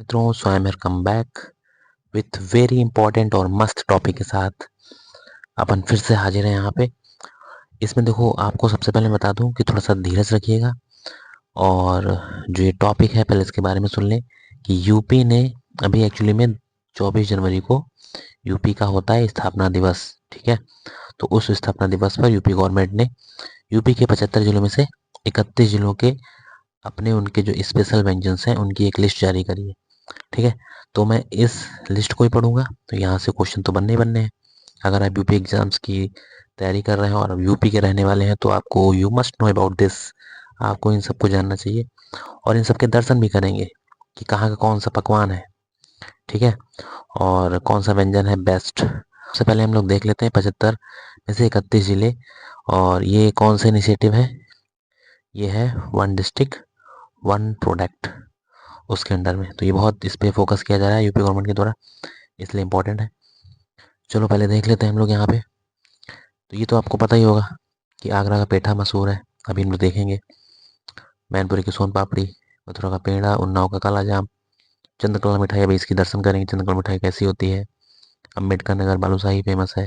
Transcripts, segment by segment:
मित्रों, so I am come back with very important और मस्त टॉपिक के साथ अपन फिर से हाजिर हैं यहाँ पे। इसमें देखो, आपको सबसे पहले बता दूं कि थोड़ा सा धीरज रखिएगा और जो ये टॉपिक है पहले इसके बारे में सुन लें कि यूपी ने अभी एक्चुअली में 24 जनवरी को यूपी का होता है स्थापना दिवस। ठीक है, तो उस स्थापना दिवस पर यूपी गवर्नमेंट ने यूपी के 75 जिलों में से 31 जिलों के अपने उनके जो स्पेशल व्यंजन हैं उनकी एक लिस्ट जारी करी है। ठीक है, तो मैं इस लिस्ट को ही पढ़ूंगा, तो यहाँ से क्वेश्चन तो बनने ही बनने हैं। अगर आप यूपी एग्जाम्स की तैयारी कर रहे हैं और यूपी के रहने वाले हैं तो आपको you must know about this. आपको इन सबको जानना चाहिए और इन सबके दर्शन भी करेंगे कि कहाँ का कौन सा पकवान है। ठीक है, और कौन सा व्यंजन है बेस्ट। सबसे पहले हम लोग देख लेते हैं 75 में से 31 जिले, और ये कौन से इनिशिएटिव है। ये है वन डिस्ट्रिक्ट वन प्रोडक्ट, उसके अंडर में। तो ये बहुत इस पे फोकस किया जा रहा है यूपी गवर्नमेंट के द्वारा, इसलिए इम्पोर्टेंट है। चलो पहले देख लेते हैं हम लोग यहाँ पे। तो ये तो आपको पता ही होगा कि आगरा का पेठा मशहूर है, अभी हम लोग देखेंगे। मैनपुरी की सोन पापड़ी, मथुरा का पेड़ा, उन्नाव का काला जाम, चंद्रकला मिठाई, अभी इसकी दर्शन करेंगे चंद्रकला मिठाई कैसी होती है। अम्बेडकर नगर बालूशाही फेमस है,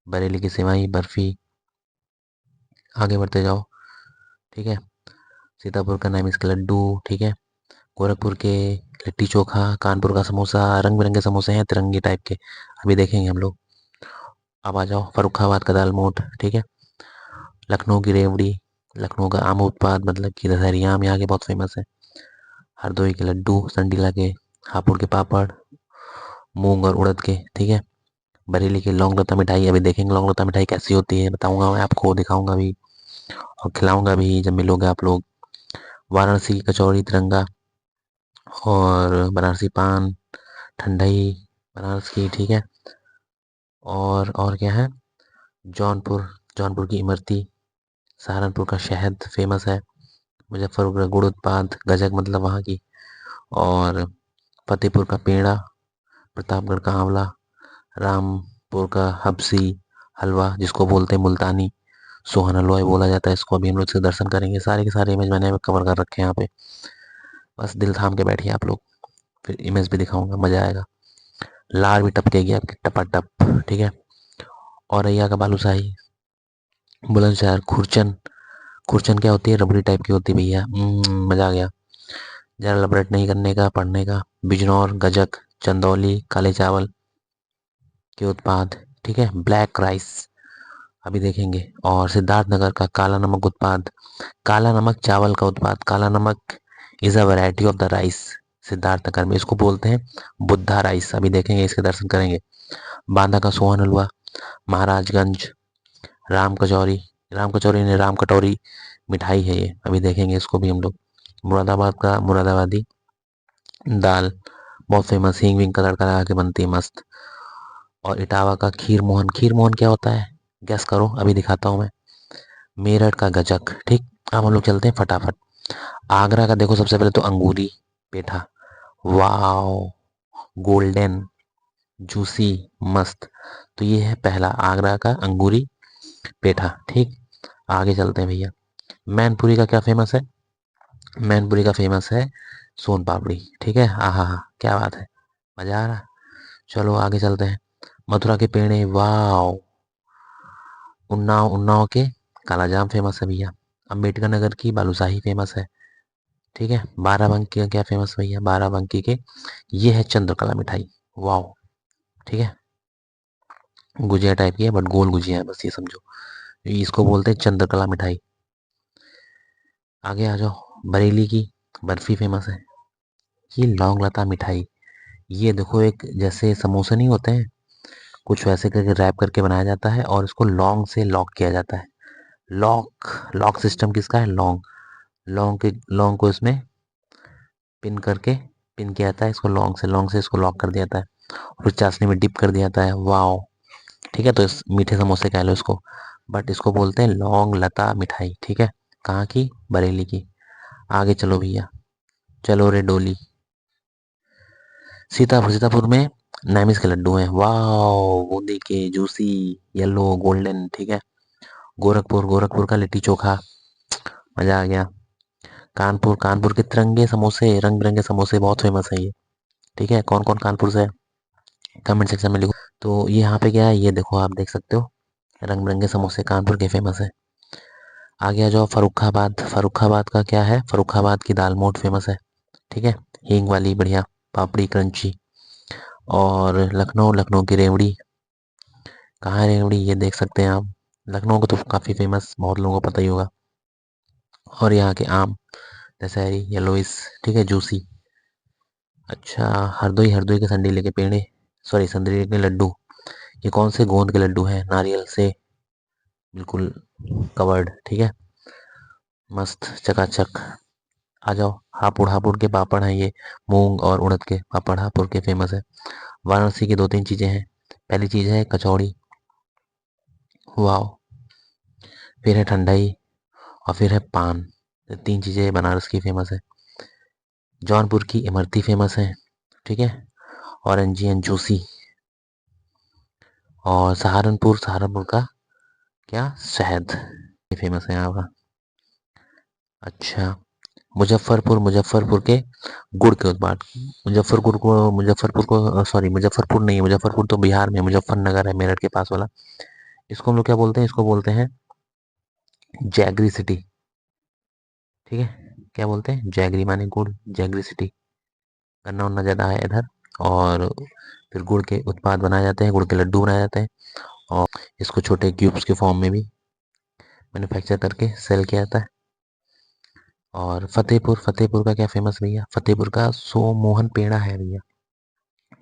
बरेली की सेवई बर्फी। आगे बढ़ते जाओ। ठीक है, सीतापुर का नैमिष के लड्डू। ठीक है, गोरखपुर के लिट्टी चोखा, कानपुर का समोसा, रंग बिरंगे समोसे हैं तिरंगे टाइप के, अभी देखेंगे हम लोग। अब आ जाओ फर्रुखाबाद का दाल मोठ। ठीक है, लखनऊ की रेवड़ी, लखनऊ का आम उत्पाद मतलब कि दशहरी आम यहाँ के बहुत फेमस है। हरदोई के लड्डू, संडीला के, हापुड़ के पापड़, मूंग और उड़द के। ठीक है, बरेली की लौंग लता मिठाई, अभी देखेंगे लौंग लता मिठाई कैसी होती है, बताऊंगा मैं आपको, दिखाऊंगा भी और खिलाऊंगा भी जब मिलोगे आप लोग। वाराणसी की कचौड़ी तिरंगा, और बनारसी पान, ठंडई बनारस की। ठीक है, और क्या है, जौनपुर, जौनपुर की इमरती, सहारनपुर का शहद फेमस है, मुजफ्फरपुर का गुड़ उत्पाद, गजक मतलब वहाँ की, और फतेहपुर का पेड़ा, प्रतापगढ़ का आंवला, रामपुर का हबसी हलवा जिसको बोलते हैं मुल्तानी सोहन हलवा ही बोला जाता है इसको। अभी हम लोग से दर्शन करेंगे, सारे के सारे इमेज मैंने कवर कर रखे हैं यहाँ पे, बस दिल थाम के बैठिए आप लोग, फिर इमेज भी दिखाऊंगा, मजा आएगा। लार भी टपकेगी आपकी टपाटप। ठीक है, औरैया का बालूशाही, बुलंदशहर खुरचन, खुरचन क्या होती है, रबड़ी टाइप की होती है भैया। मजा आ गया, ज़रा लबरेट नहीं करने का, पढ़ने का। बिजनौर गजक, चंदौली काले चावल के उत्पाद। ठीक है, ब्लैक राइस अभी देखेंगे, और सिद्धार्थनगर का काला नमक उत्पाद, काला नमक चावल का उत्पाद। काला नमक is a variety of the rice. Siddharthnagar में इसको बोलते हैं बुद्धा राइस, अभी देखेंगे, इसके दर्शन करेंगे। बांदा का सोहन हलवा, महाराजगंज राम कचौरी, राम कचौरी ने राम कटोरी मिठाई है ये, अभी देखेंगे इसको भी हम लोग। मुरादाबाद का मुरादाबादी दाल बहुत फेमस, हींग वींग का तड़का लगा के बनती है मस्त। और इटावा का खीर मोहन, खीर मोहन क्या होता है गैस करो, अभी दिखाता हूँ मैं। मेरठ का गजक। ठीक, अब हम लोग चलते हैं फटाफट। आगरा का देखो, सबसे पहले तो अंगूरी पेठा, वाओ, गोल्डन जूसी मस्त। तो ये है पहला आगरा का अंगूरी पेठा। ठीक, आगे चलते हैं भैया। मैनपुरी का क्या फेमस है, मैनपुरी का फेमस है सोन पापड़ी। ठीक है, आहा हा क्या बात है, मजा आ रहा। चलो आगे चलते हैं। मथुरा के पेड़े, वाओ। उन्नाव, उन्नाव के काला जाम फेमस है भैया। अम्बेडकर नगर की बालूशाही फेमस है। ठीक है, बाराबंकी का क्या फेमस भैया, बाराबंकी के ये है चंद्रकला मिठाई, वाओ। ठीक है, गुजिया टाइप की है बट गोल गुजिया है, बस ये समझो, इसको बोलते हैं चंद्रकला मिठाई। आगे आ जाओ, बरेली की बर्फी फेमस है। ये लौंग लता मिठाई, ये देखो एक जैसे समोसे नहीं होते हैं, कुछ वैसे करके रैप करके बनाया जाता है और इसको लौंग से लॉक किया जाता है। लॉक, लॉक सिस्टम किसका है, लौंग, लौंग के लौंग को इसमें पिन करके, पिन किया जाता है इसको लौंग से, लौंग से इसको लॉक कर दिया जाता है, फिर चाशनी में डिप कर दिया जाता है, वाओ। ठीक है, तो इस मीठे समोसे कह लो इसको, बट इसको बोलते हैं लौंग लता मिठाई। ठीक है, कहाँ की, बरेली की। आगे चलो भैया, चलो रे डोली। सीतापुर, सीतापुर में नैमिष के लड्डू हैं, वाओ, बूंदी के जूसी येलो गोल्डन। ठीक है, गोरखपुर, गोरखपुर का लिट्टी चोखा, मजा आ गया। कानपुर, कानपुर के तिरंगे समोसे, रंग बिरंगे समोसे बहुत फेमस है ये। ठीक है, कौन कौन कानपुर से है कमेंट सेक्शन में लिखो। तो ये यहाँ पे क्या है, ये देखो आप देख सकते हो, रंग बिरंगे समोसे कानपुर के फेमस है। आगे आ जाओ फर्रुखाबाद। फर्रुखाबाद का क्या है, फर्रुखाबाद की दाल मोठ फेमस है। ठीक है, हींग वाली बढ़िया, पापड़ी क्रंची। और लखनऊ, लखनऊ की रेवड़ी। कहाँ है रेवड़ी, ये देख सकते हैं आप। लखनऊ को तो काफ़ी फेमस, बहुत लोगों को पता ही होगा। और यहाँ के आम, दशहरी, येलोइस, ठीक है, जूसी। अच्छा, हरदोई, हरदोई के संडीले के पेड़े, सॉरी संदरी के लड्डू। ये कौन से गोंद के लड्डू हैं, नारियल से बिल्कुल कवर्ड, ठीक है, मस्त चकाचक। आ जाओ हापुड़। हापुड़ के पापड़ हैं ये, मूंग और उड़द के पापड़ हापुड़ के फेमस है। वाराणसी की दो तीन चीज़ें हैं। पहली चीज़ है कचौड़ी, वाह। फिर है ठंडाई, और फिर है पान। ये तीन चीज़ें बनारस की फेमस है। जौनपुर की इमरती फेमस है, ठीक है, ऑरेंजी एंड जूसी। और सहारनपुर, सहारनपुर का क्या, शहद, ये फेमस है यहाँ का। अच्छा, मुजफ्फरपुर, मुजफ्फरपुर के गुड़ के उत्पाद। मुजफ्फरपुर को सॉरी मुजफ्फरपुर नहीं है, मुजफ्फरपुर तो बिहार में, मुजफ्फरनगर है मेरठ के पास वाला। इसको हम लोग क्या बोलते हैं, इसको बोलते हैं जैगरी सिटी। ठीक है, क्या बोलते हैं, जैगरी माने गुड़, जैगरी सिटी। गन्ना उन्ना ज़्यादा है इधर। और फिर गुड़ के उत्पाद बनाए जाते हैं, गुड़ के लड्डू बनाए जाते हैं। और इसको छोटे क्यूब्स के फॉर्म में भी मैन्युफैक्चर करके सेल किया जाता है। और फतेहपुर, फतेहपुर का क्या फेमस भैया, फतेहपुर का सोमोहन पेड़ा है भैया।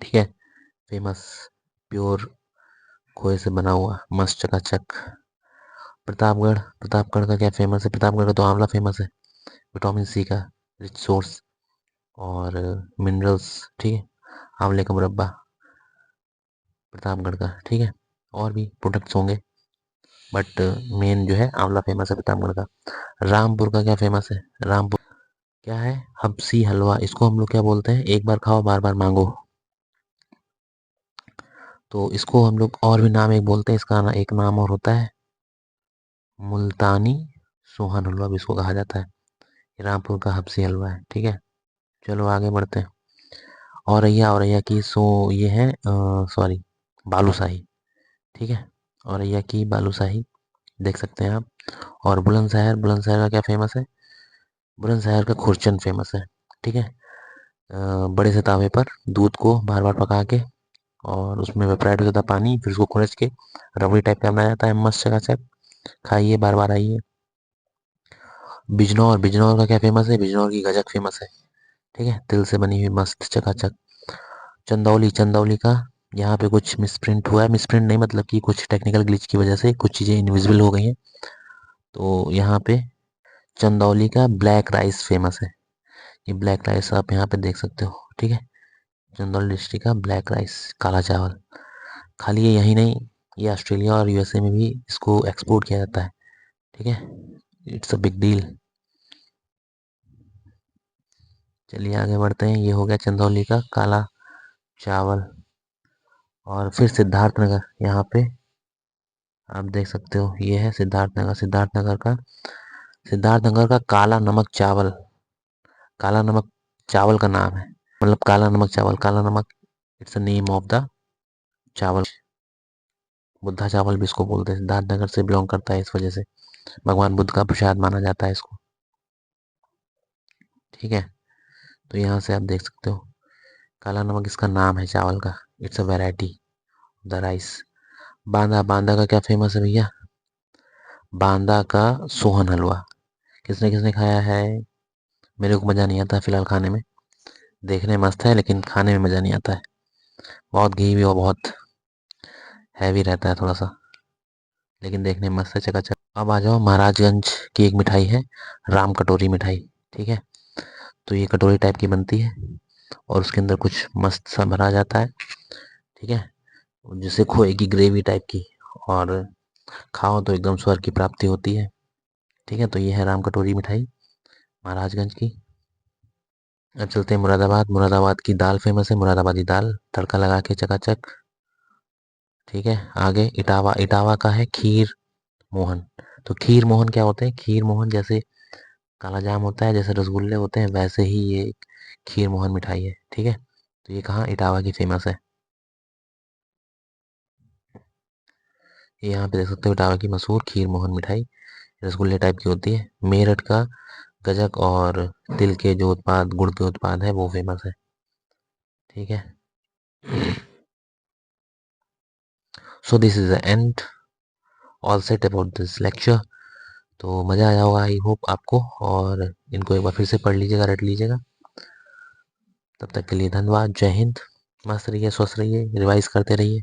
ठीक है, फेमस, प्योर खोए से बना हुआ, मस्त चकाचक। प्रतापगढ़, प्रतापगढ़ का क्या फेमस है, प्रतापगढ़ का तो आंवला फेमस है, विटामिन सी का रिच सोर्स और मिनरल्स। ठीक है, आंवले का मुरब्बा प्रतापगढ़ का, ठीक है। और भी प्रोडक्ट्स होंगे, बट मेन जो है आंवला फेमस है प्रतापगढ़ का। रामपुर का क्या फेमस है, रामपुर क्या है, हबसी हलवा। इसको हम लोग क्या बोलते हैं, एक बार खाओ बार बार मांगो। तो इसको हम लोग और भी नाम एक बोलते हैं, इसका एक नाम और होता है मुल्तानी सोहन हलवा भी इसको कहा जाता है। ये रामपुर का हबसी हलवा है, ठीक है। चलो आगे बढ़ते हैं। औरैया, औरैया की ये है सॉरी बालूशाही, ठीक है, औरैया की बालूशाही देख सकते हैं आप। और बुलंदशहर, बुलंदशहर का क्या फेमस है, बुलंदशहर का खुरचन फेमस है, ठीक है। बड़े से तावे पर दूध को बार बार पका के, और उसमें वेपराइट हो जाता है पानी, फिर उसको खुरच के रबड़ी टाइप का बनाया जाता है, मस्त चकाचक। खाइए बार बार आइए। बिजनौर, बिजनौर का क्या फेमस है, बिजनौर की गजक फेमस है, ठीक है, तिल से बनी हुई मस्त चकाचक। चंदौली, चंदौली का यहाँ पे कुछ मिसप्रिंट हुआ है, मिसप्रिंट नहीं मतलब कि कुछ टेक्निकल ग्लिच की वजह से कुछ चीज़ें इनविजिबल हो गई हैं। तो यहाँ पे चंदौली का ब्लैक राइस फेमस है। ये ब्लैक राइस आप यहाँ पे देख सकते हो, ठीक है, चंदौली डिस्ट्रिक्ट का ब्लैक राइस, काला चावल। खाली ये यही नहीं, ये ऑस्ट्रेलिया और यूएसए में भी इसको एक्सपोर्ट किया जाता है, ठीक है, इट्स अ बिग डील। चलिए आगे बढ़ते हैं। ये हो गया चंदौली का काला चावल। और फिर सिद्धार्थनगर, यहाँ पे आप देख सकते हो, ये है सिद्धार्थनगर। सिद्धार्थनगर का काला नमक चावल, काला नमक चावल का नाम है, मतलब काला नमक चावल, काला नमक it's a name of the चावल। बुद्धा चावल भी इसको बोलते हैं, सिद्धार्थनगर से बिलोंग करता है, इस वजह से भगवान बुद्ध का प्रसाद माना जाता है इसको, ठीक है। तो यहाँ से आप देख सकते हो, काला नमक इसका नाम है चावल का, it's a variety the rice. Banda, Banda का क्या फेमस है भैया, बांदा का सोहन हलवा। किसने किसने खाया है, मेरे को मज़ा नहीं आता फिलहाल खाने में, देखने मस्त है लेकिन खाने में मज़ा नहीं आता है, बहुत घी भी और बहुत हैवी रहता है थोड़ा सा, लेकिन देखने में मस्त है चकाचक। अब आ जाओ महाराजगंज की एक मिठाई है, राम कटोरी मिठाई, ठीक है। तो ये कटोरी टाइप की बनती है, और उसके अंदर कुछ मस्त सा भरा जाता है, ठीक है, जिसे खोए की ग्रेवी टाइप की। और खाओ तो एकदम स्वर्ग की प्राप्ति होती है, ठीक है। तो ये है राम कटोरी मिठाई महाराजगंज की। अब चलते हैं मुरादाबाद। मुरादाबाद की दाल फेमस है, मुरादाबादी दाल तड़का लगा के चकाचक, ठीक है। आगे इटावा, इटावा का है खीर मोहन। तो खीर मोहन क्या होते हैं, खीर मोहन जैसे काला जाम होता है, जैसे रसगुल्ले होते हैं, वैसे ही ये खीर मोहन मिठाई है, ठीक है। तो ये कहाँ इटावा की फेमस है। ये यहाँ पे देख सकते हो इटावा की मशहूर खीर मोहन मिठाई रसगुल्ले टाइप की होती है। मेरठ का गजक और तिल के जो उत्पाद गुड़ के उत्पाद है वो फेमस है। ठीक है। So this is the end all set about this lecture. तो मज़ा आया होगा आई होप आपको, और इनको एक बार फिर से पढ़ लीजिएगा, रट लीजिएगा। तब तक के लिए धन्यवाद। जय हिंद। मस्त रहिए, स्वस्थ रहिए, रिवाइज करते रहिए।